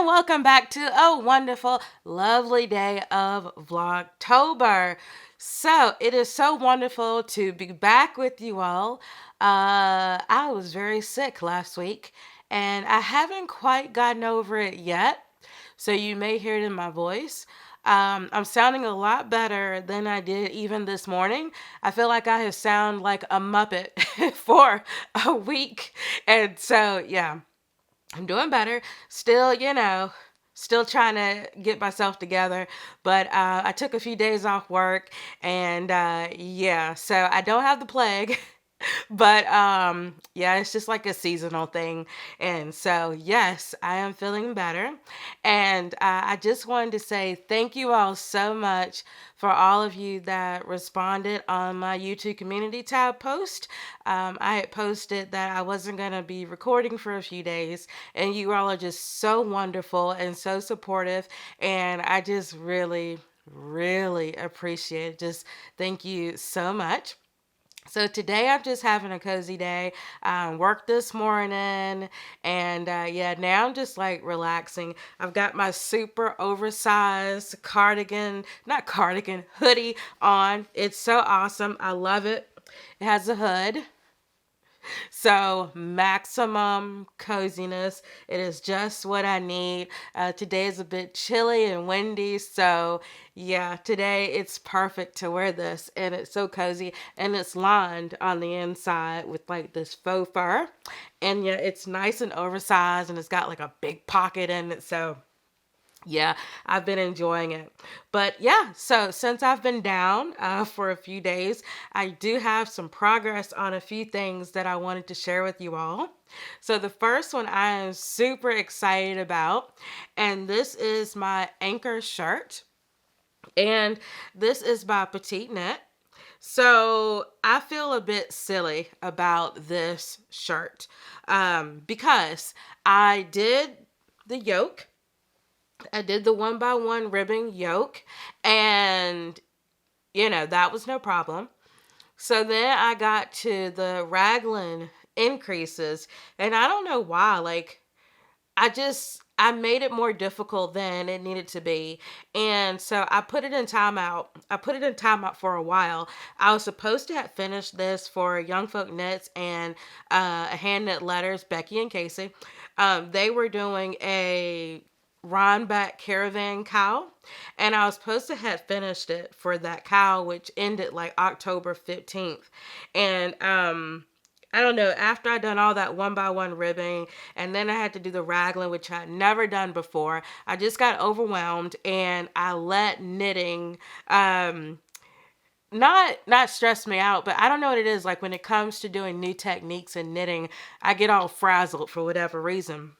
and welcome back to a wonderful, lovely day of Vlogtober. So, it is so wonderful to be back with you all. I was very sick last week, and I haven't quite gotten over it yet, so you may hear it in my voice. I'm sounding a lot better than I did even this morning. I feel like I have sound like a Muppet for a week, and so yeah. I'm doing better. Still, still trying to get myself together. But I took a few days off work, and yeah, so I don't have the plague. But yeah, it's just like a seasonal thing. And so, yes, I am feeling better. And I just wanted to say thank you all so much for all of you that responded on my YouTube community tab post. I had posted that I wasn't going to be recording for a few days, and you all are just so wonderful and so supportive. And I just really, really appreciate it. Just thank you so much. So today I'm just having a cozy day. Worked this morning, and yeah, now I'm just like relaxing. I've got my super oversized cardigan, not cardigan, hoodie on. It's so awesome. I love it. It has a hood. So, maximum coziness. It is just what I need. Today is a bit chilly and windy. So, yeah, today it's perfect to wear this. And it's so cozy. And it's lined on the inside with like this faux fur. And yeah, it's nice and oversized. And it's got like a big pocket in it. So, yeah, I've been enjoying it. But yeah, so since I've been down for a few days, I do have some progress on a few things that I wanted to share with you all. So the first one I am super excited about, and this is my Anker shirt. And this is by Petite Knit. So I feel a bit silly about this shirt because I did the yoke. I did the 1x1 ribbon yoke, and that was no problem. So then I got to the raglan increases, and I don't know why. Like, I made it more difficult than it needed to be. And so I put it in timeout. I put it in timeout for a while. I was supposed to have finished this for Young Folk Knits and Hand Knit Letters, Becky and Casey. They were doing a Ronback Caravan cowl, and I was supposed to have finished it for that cowl, which ended like October 15th. And I don't know, after I done all that 1x1 ribbing, and then I had to do the raglan, which I'd never done before, I just got overwhelmed, and I let knitting not stress me out, but I don't know what it is. Like, when it comes to doing new techniques and knitting, I get all frazzled for whatever reason.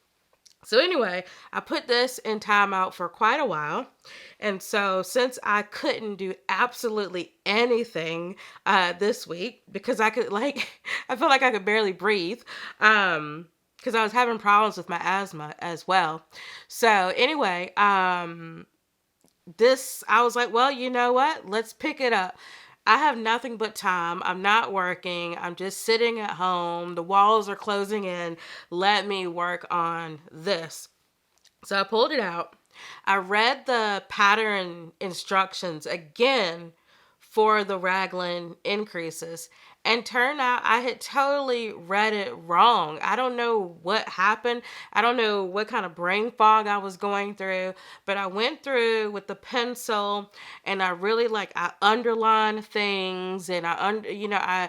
So anyway, I put this in timeout for quite a while. And so since I couldn't do absolutely anything this week, because I could I feel like I could barely breathe, because I was having problems with my asthma as well. So anyway, I was like, well, you know what? Let's pick it up. I have nothing but time. I'm not working. I'm just sitting at home. The walls are closing in. Let me work on this. So I pulled it out. I read the pattern instructions again for the raglan increases, and turned out I had totally read it wrong. I don't know what happened. I don't know what kind of brain fog I was going through, but I went through with the pencil, and I really I underlined things, and I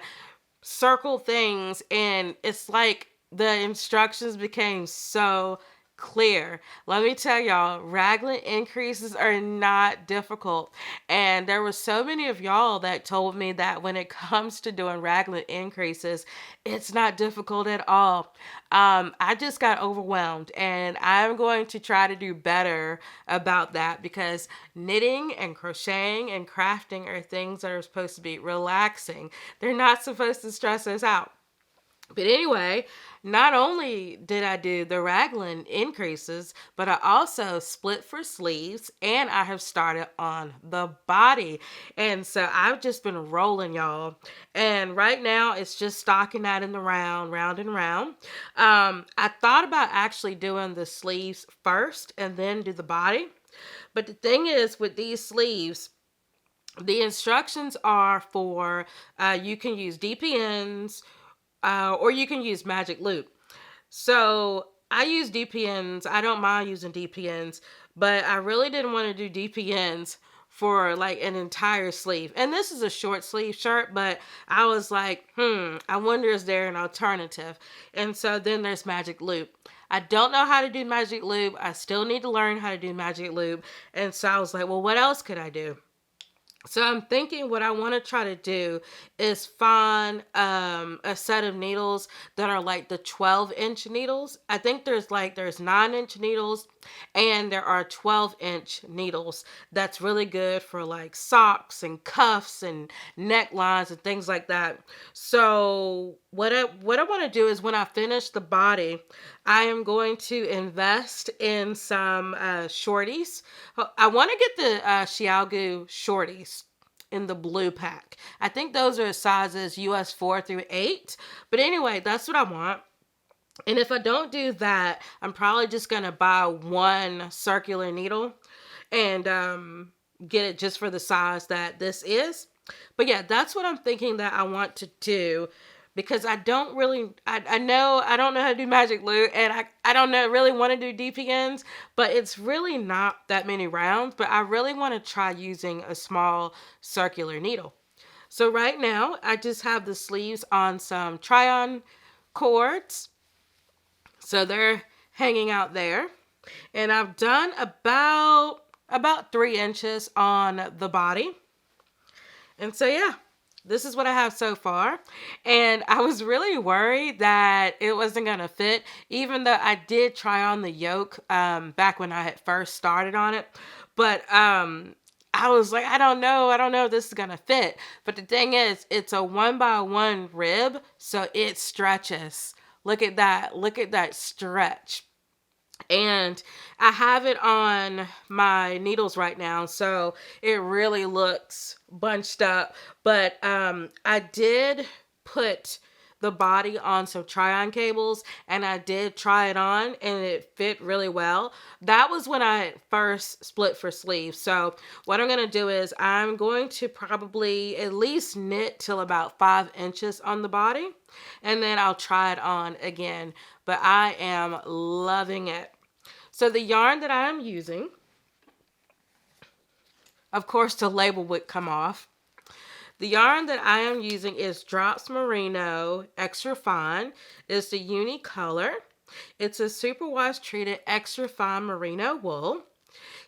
circle things, and it's like the instructions became so clear. Let me tell y'all, raglan increases are not difficult. And there were so many of y'all that told me that when it comes to doing raglan increases, it's not difficult at all. I just got overwhelmed, and I'm going to try to do better about that, because knitting and crocheting and crafting are things that are supposed to be relaxing. They're not supposed to stress us out. But anyway, not only did I do the raglan increases, but I also split for sleeves and I have started on the body. And so I've just been rolling, y'all. And right now it's just stocking that in the round and round. I thought about actually doing the sleeves first and then do the body. But the thing is, with these sleeves, the instructions are for you can use DPNs, or you can use magic loop. So I use DPNs. I don't mind using DPNs, but I really didn't want to do DPNs for like an entire sleeve. And this is a short sleeve shirt, but I was like, I wonder is there an alternative? And so then there's magic loop. I don't know how to do magic loop. I still need to learn how to do magic loop. And so I was like, well, what else could I do? So I'm thinking what I want to try to do is find a set of needles that are like the 12-inch needles. I think there's 9-inch needles and there are 12-inch needles. That's really good for like socks and cuffs and necklines and things like that. So what I want to do is when I finish the body, I am going to invest in some shorties. I want to get the Xiaogu shorties in the blue pack. I think those are sizes US 4 through 8. But anyway, that's what I want. And if I don't do that, I'm probably just going to buy one circular needle and get it just for the size that this is. But yeah, that's what I'm thinking that I want to do, because I don't really, I know I don't know how to do magic loop, and I don't know really want to do DPNs, but it's really not that many rounds, but I really want to try using a small circular needle. So right now I just have the sleeves on some try-on cords. So they're hanging out there. And I've done about 3 inches on the body. And so yeah, this is what I have so far. And I was really worried that it wasn't going to fit, even though I did try on the yoke back when I had first started on it. But I was like, I don't know if this is going to fit. But the thing is, it's a 1x1 rib, so it stretches. Look at that stretch. And I have it on my needles right now, so it really looks bunched up. But I did put the body on some try-on cables, and I did try it on, and it fit really well. That was when I first split for sleeves. So what I'm going to do is I'm going to probably at least knit till about 5 inches on the body, and then I'll try it on again. But I am loving it. So the yarn that I am using, of course the label would come off. The yarn that I am using is Drops Merino Extra Fine. It's the Unicolor. It's a superwash treated extra fine merino wool.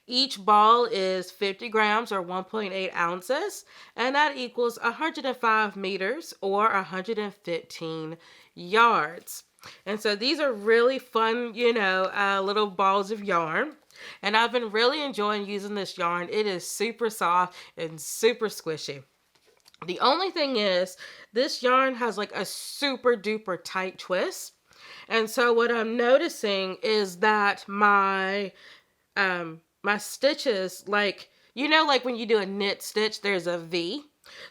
Each ball is 50 grams or 1.8 ounces, and that equals 105 meters or 115 yards. And so these are really fun, little balls of yarn. And I've been really enjoying using this yarn. It is super soft and super squishy. The only thing is, this yarn has like a super duper tight twist. And so what I'm noticing is that my stitches, like when you do a knit stitch, there's a V.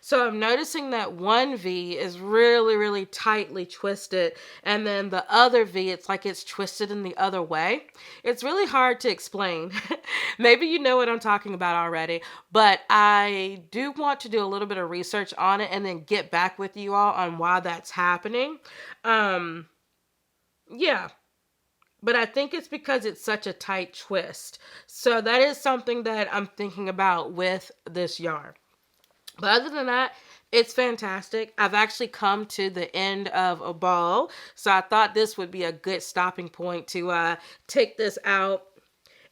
So I'm noticing that one V is really, really tightly twisted, and then the other V, it's like it's twisted in the other way. It's really hard to explain. Maybe you know what I'm talking about already, but I do want to do a little bit of research on it and then get back with you all on why that's happening. Yeah. But I think it's because it's such a tight twist. So that is something that I'm thinking about with this yarn. But other than that, it's fantastic. I've actually come to the end of a ball, so I thought this would be a good stopping point to take this out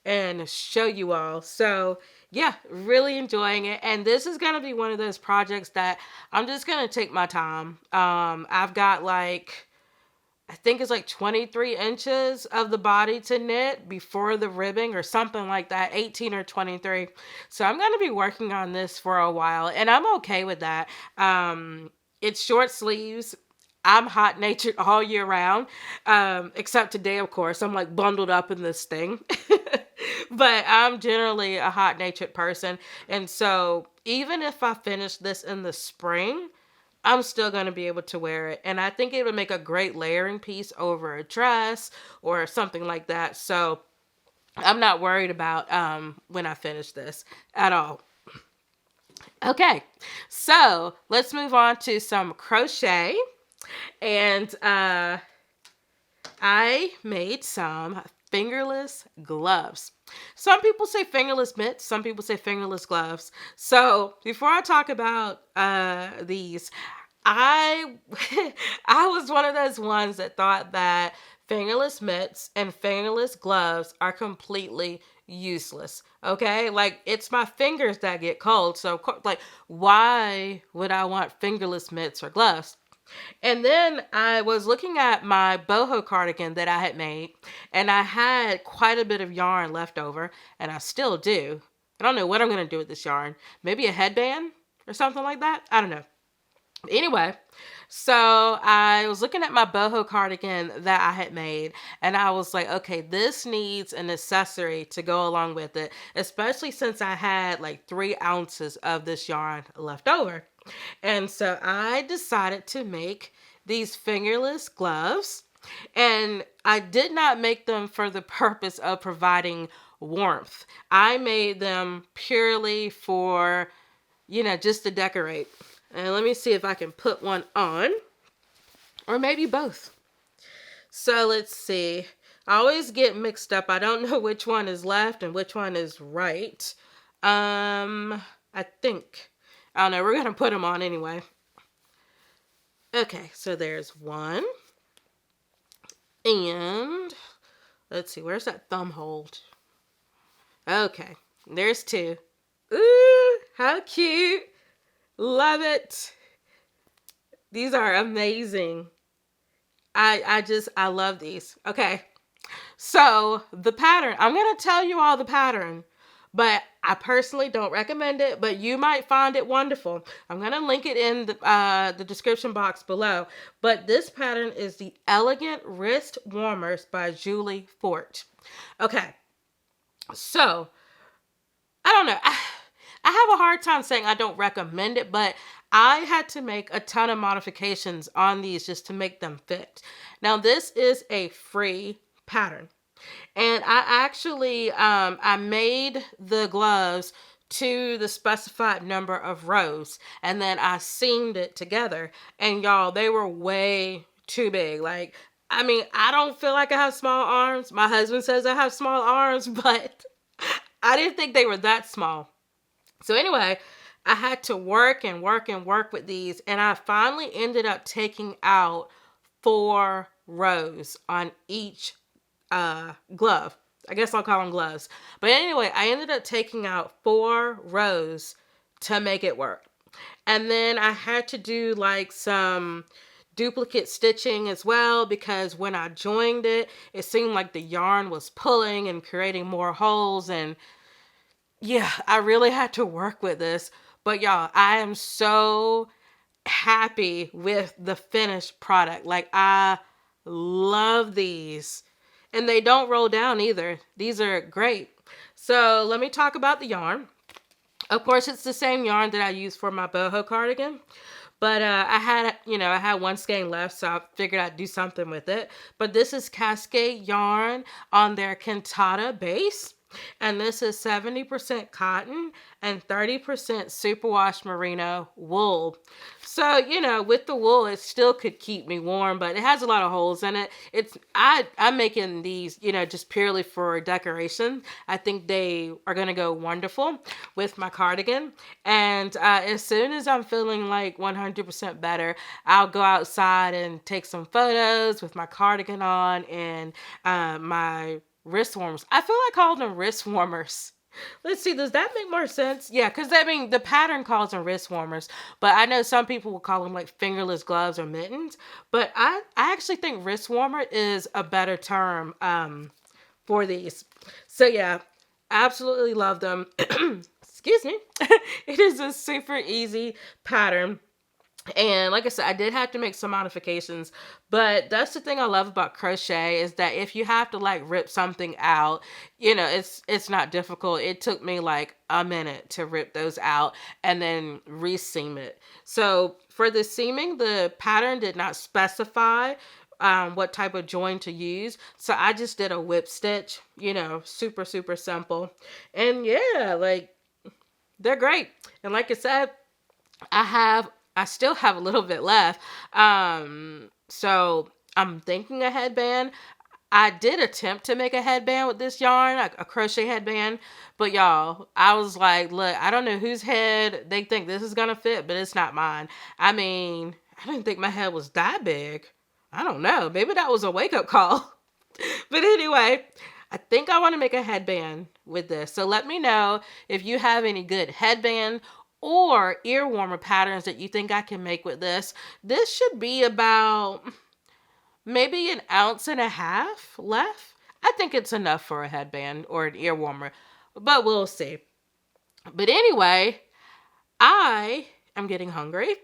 and show you all. So yeah, really enjoying it. And this is going to be one of those projects that I'm just going to take my time. I've got I think it's like 23 inches of the body to knit before the ribbing or something like that, 18 or 23. So I'm going to be working on this for a while, and I'm okay with that. It's short sleeves. I'm hot natured all year round, except today, of course. I'm like bundled up in this thing. But I'm generally a hot natured person. And so even if I finish this in the spring, I'm still going to be able to wear it. And I think it would make a great layering piece over a dress or something like that. So I'm not worried about when I finish this at all. Okay, so let's move on to some crochet. And I made some fingerless gloves. Some people say fingerless mitts, some people say fingerless gloves. So before I talk about these, I I was one of those ones that thought that fingerless mitts and fingerless gloves are completely useless. Okay? Like it's my fingers that get cold. So like why would I want fingerless mitts or gloves? And then I was looking at my boho cardigan that I had made, and I had quite a bit of yarn left over, and I still do. I don't know what I'm going to do with this yarn. Maybe a headband or something like that. I don't know. Anyway, so I was looking at my boho cardigan that I had made, and I was like, okay, this needs an accessory to go along with it, especially since I had like 3 ounces of this yarn left over. And so I decided to make these fingerless gloves, and I did not make them for the purpose of providing warmth. I made them purely for, just to decorate. And let me see if I can put one on, or maybe both. So let's see. I always get mixed up. I don't know which one is left and which one is right. I think. I don't know. We're going to put them on anyway. Okay, so there's one. And let's see. Where's that thumb hold? Okay, there's 2. Ooh, how cute. Love it. These are amazing. I love these. Okay. So the pattern, I'm going to tell you all the pattern, but I personally don't recommend it, but you might find it wonderful. I'm going to link it in the description box below, but this pattern is the Elegant Wrist Warmers by Julie Fort. Okay. So I don't know. I have a hard time saying I don't recommend it, but I had to make a ton of modifications on these just to make them fit. Now, this is a free pattern. And I actually, I made the gloves to the specified number of rows. And then I seamed it together. And y'all, they were way too big. Like, I mean, I don't feel like I have small arms. My husband says I have small arms, but I didn't think they were that small. So anyway, I had to work and work and work with these, and I finally ended up taking out 4 rows on each glove. I guess I'll call them gloves. But anyway, I ended up taking out 4 rows to make it work. And then I had to do like some duplicate stitching as well, because when I joined it, it seemed like the yarn was pulling and creating more holes, and yeah, I really had to work with this. But y'all, I am so happy with the finished product. Like, I love these. And they don't roll down either. These are great. So let me talk about the yarn. Of course, it's the same yarn that I used for my boho cardigan. But I had 1 skein left, so I figured I'd do something with it. But this is Cascade yarn on their Cantata base. And this is 70% cotton and 30% superwash merino wool. So, with the wool, it still could keep me warm, but it has a lot of holes in it. I'm making these, just purely for decoration. I think they are going to go wonderful with my cardigan. And as soon as I'm feeling like 100% better, I'll go outside and take some photos with my cardigan on and my wrist warmers. I feel like I called them wrist warmers. Let's see, does that make more sense? Yeah, because the pattern calls them wrist warmers, but I know some people will call them like fingerless gloves or mittens, but I actually think wrist warmer is a better term for these. So yeah, absolutely love them. Excuse me. It is a super easy pattern. And like I said, I did have to make some modifications, but that's the thing I love about crochet is that if you have to like rip something out, it's not difficult. It took me like a minute to rip those out and then reseam it. So for the seaming, the pattern did not specify what type of join to use. So I just did a whip stitch, super, super simple. And yeah, like they're great. And like I said, I still have a little bit left. So I'm thinking a headband. I did attempt to make a headband with this yarn, a crochet headband, but y'all, I was like, look, I don't know whose head they think this is gonna fit, but it's not mine. I mean, I didn't think my head was that big. I don't know. Maybe that was a wake up call. But anyway, I think I want to make a headband with this. So let me know if you have any good headband or ear warmer patterns that you think I can make with this. This should be about maybe an ounce and a half left. I think it's enough for a headband or an ear warmer, but we'll see. But anyway, I am getting hungry.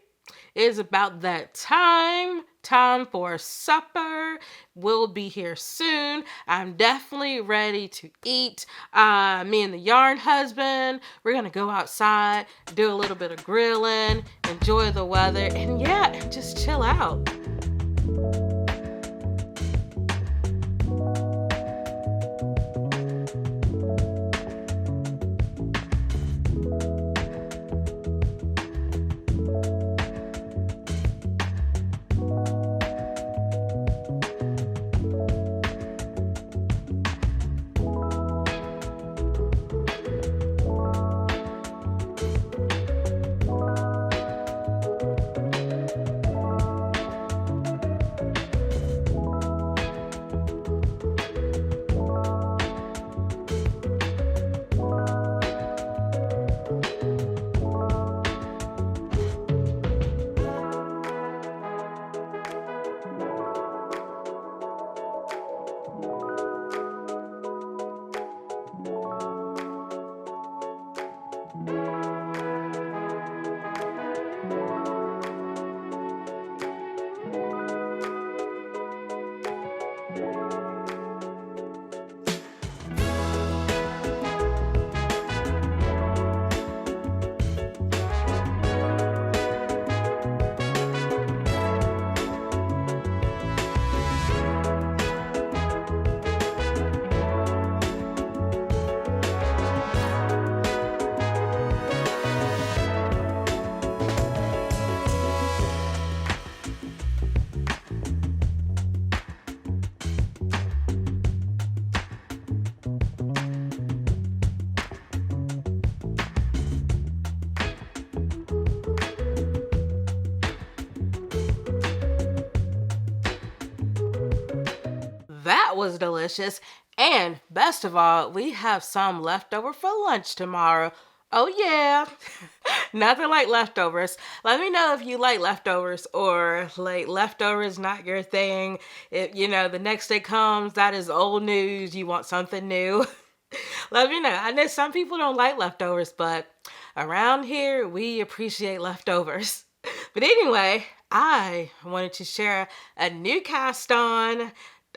It is about that time. Time for supper. We'll be here soon. I'm definitely ready to eat. Me and the yarn husband, we're going to go outside, do a little bit of grilling, enjoy the weather, and yeah, just chill out. That was delicious. And best of all, we have some leftover for lunch tomorrow. Oh, yeah. Nothing like leftovers. Let me know if you like leftovers or like leftovers not your thing. If the next day comes, that is old news. You want something new. Let me know. I know some people don't like leftovers, but around here we appreciate leftovers. But anyway, I wanted to share a new cast on.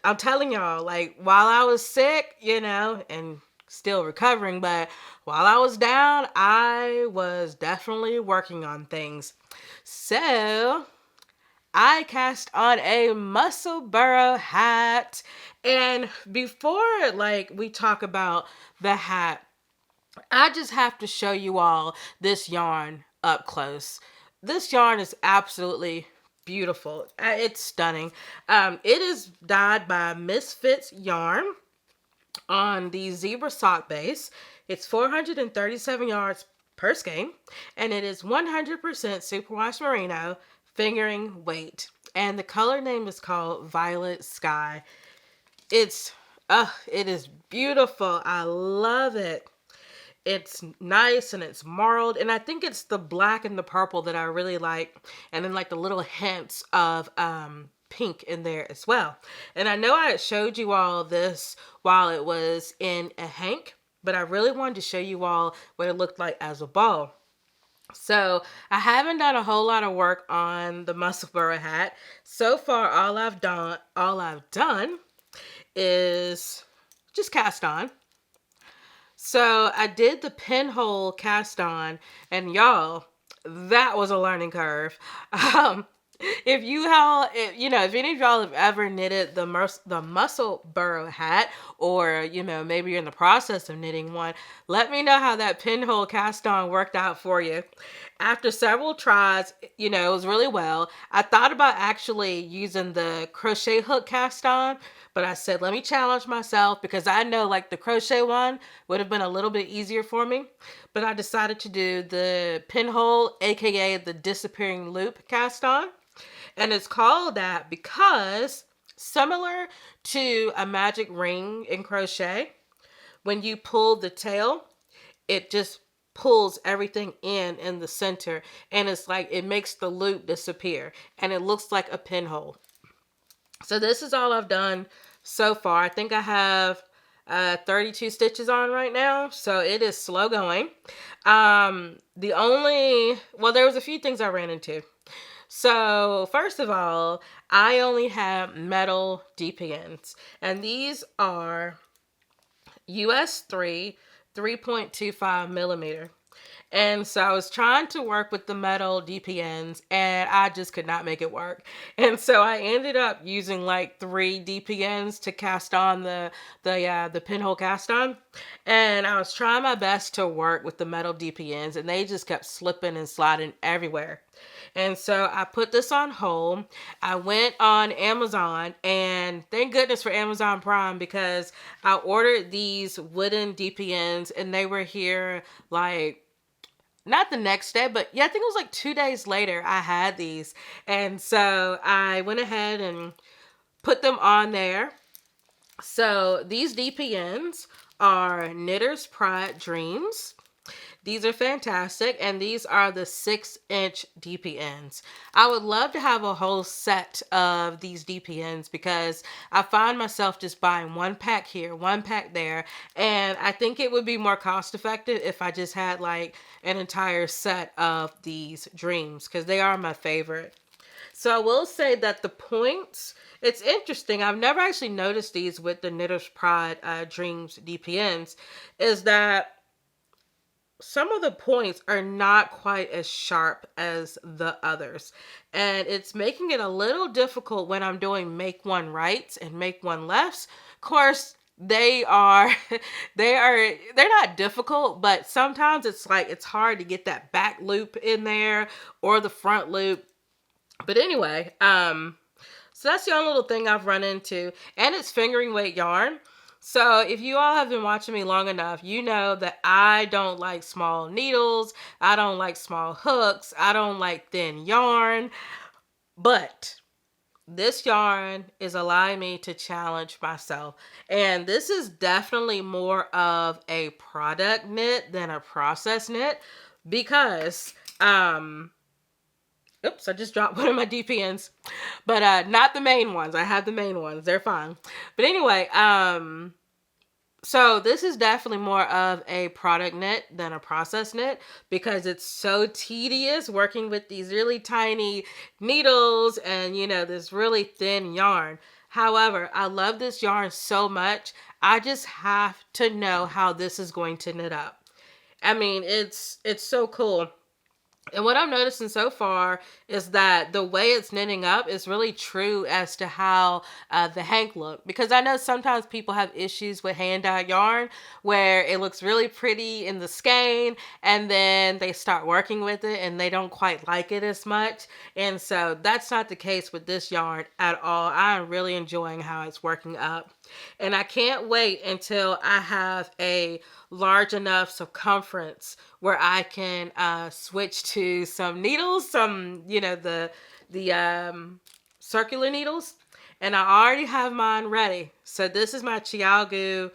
I'm telling y'all, like while I was sick, and still recovering, but while I was down, I was definitely working on things. So I cast on a Musselburgh hat. And before we talk about the hat, I just have to show you all this yarn up close. This yarn is absolutely beautiful. It's stunning. It is dyed by Misfits Yarn on the zebra sock base. It's 437 yards per skein, and it is 100% superwash merino fingering weight. And the color name is called Violet Sky. It is beautiful. I love it. It's nice and it's marled, and I think it's the black and the purple that I really like, and then like the little hints of pink in there as well. And I know I had showed you all this while it was in a hank, but I really wanted to show you all what it looked like as a ball. So I haven't done a whole lot of work on the Musselburgh hat. So far, all I've done is just cast on. So I did the pinhole cast on, and y'all, that was a learning curve. Um, if you all, if any of y'all have ever knitted the Musselburgh hat, or maybe you're in the process of knitting one, let me know how that pinhole cast on worked out for you. After several tries, it was really well. I thought about actually using the crochet hook cast on, but I said, let me challenge myself because I know like the crochet one would have been a little bit easier for me. But I decided to do the pinhole, aka the disappearing loop cast on. And it's called that because similar to a magic ring in crochet, when you pull the tail, it just pulls everything in the center, and it's like it makes the loop disappear and it looks like a pinhole. So this is all I've done so far. I think I have 32 stitches on right now, so it is slow going. There was a few things I ran into. So first of all, I only have metal DPNs, and these are US 3.25 millimeter. And so I was trying to work with the metal DPNs, and I just could not make it work. And so I ended up using like 3 DPNs to cast on the pinhole cast on. And I was trying my best to work with the metal DPNs, and they just kept slipping and sliding everywhere. And so I put this on hold. I went on Amazon, and thank goodness for Amazon Prime, because I ordered these wooden DPNs, and they were here like not the next day, but yeah, I think it was like 2 days later I had these. And so I went ahead and put them on there. So these DPNs are Knitter's Pride Dreams. These are fantastic, and these are the 6-inch DPNs. I would love to have a whole set of these DPNs because I find myself just buying one pack here, one pack there, and I think it would be more cost effective if I just had like an entire set of these dreams because they are my favorite. So I will say that the points, it's interesting. I've never actually noticed these with the Knitter's Pride Dreams DPNs, is that some of the points are not quite as sharp as the others. And it's making it a little difficult when I'm doing make one rights and make one lefts. Of course, they are they're not difficult, but sometimes it's like it's hard to get that back loop in there or the front loop. But anyway, so that's the only little thing I've run into. And it's fingering weight yarn. So if you all have been watching me long enough, you know that I don't like small needles. I don't like small hooks. I don't like thin yarn. But this yarn is allowing me to challenge myself. And this is definitely more of a product knit than a process knit because, oops, I just dropped one of my DPNs, but not the main ones. I have the main ones. They're fine. But anyway, so this is definitely more of a product knit than a process knit because it's so tedious working with these really tiny needles and, this really thin yarn. However, I love this yarn so much. I just have to know how this is going to knit up. I mean, it's so cool. And what I'm noticing so far is that the way it's knitting up is really true as to how the hank look. Because I know sometimes people have issues with hand-dyed yarn where it looks really pretty in the skein and then they start working with it and they don't quite like it as much. And so that's not the case with this yarn at all. I'm really enjoying how it's working up. And I can't wait until I have a large enough circumference where I can switch to some needles, the circular needles. And I already have mine ready. So this is my Chiaogu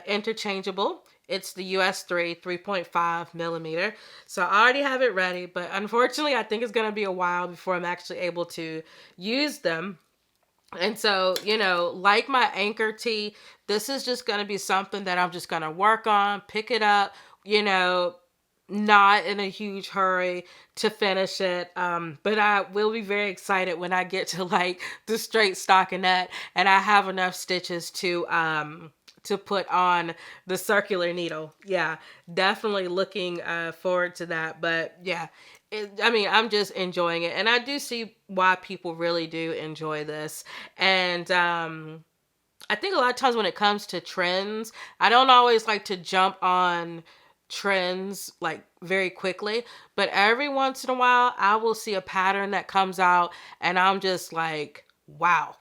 interchangeable. It's the US 3.5 millimeter. So I already have it ready, but unfortunately I think it's going to be a while before I'm actually able to use them. And so, like my Anker tee, this is just going to be something that I'm just going to work on, pick it up, not in a huge hurry to finish it. But I will be very excited when I get to like the straight stockinette and I have enough stitches to put on the circular needle. Yeah, definitely looking forward to that. But yeah, I mean, I'm just enjoying it, and I do see why people really do enjoy this. And I think a lot of times when it comes to trends, I don't always like to jump on trends like very quickly, but every once in a while I will see a pattern that comes out and I'm just like, wow,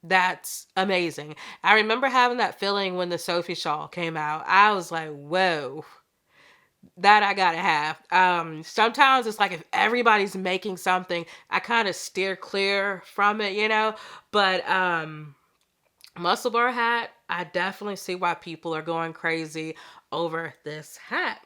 that's amazing. I remember having that feeling when the Sophie shawl came out. I was like, whoa, that I gotta have. Sometimes it's like if everybody's making something, I kind of steer clear from it, you know. But Musselburgh hat, I definitely see why people are going crazy over this hat.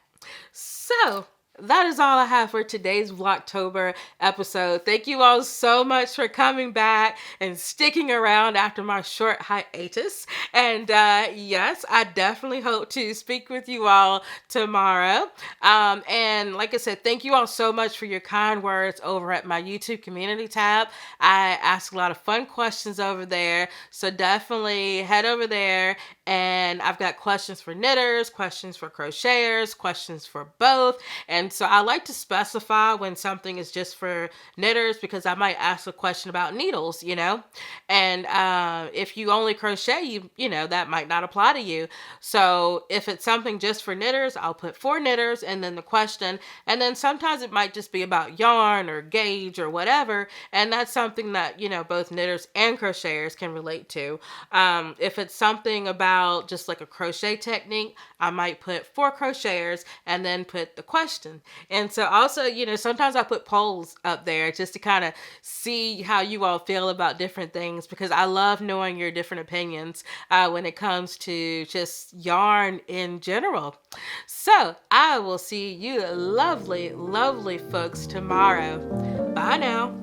So that is all I have for today's Vlogtober episode. Thank you all so much for coming back and sticking around after my short hiatus. And yes, I definitely hope to speak with you all tomorrow. And like I said, thank you all so much for your kind words over at my YouTube community tab. I ask a lot of fun questions over there. So definitely head over there, and I've got questions for knitters, questions for crocheters, questions for both. And so I like to specify when something is just for knitters because I might ask a question about needles, you know. And if you only crochet, you know, that might not apply to you. So if it's something just for knitters, I'll put for knitters and then the question. And then sometimes it might just be about yarn or gauge or whatever. And that's something that, you know, both knitters and crocheters can relate to. If it's something about just like a crochet technique, I might put for crocheters and then put the question. And so also, you know, sometimes I put polls up there just to kind of see how you all feel about different things, because I love knowing your different opinions when it comes to just yarn in general. So I will see you lovely, lovely folks tomorrow. Bye now.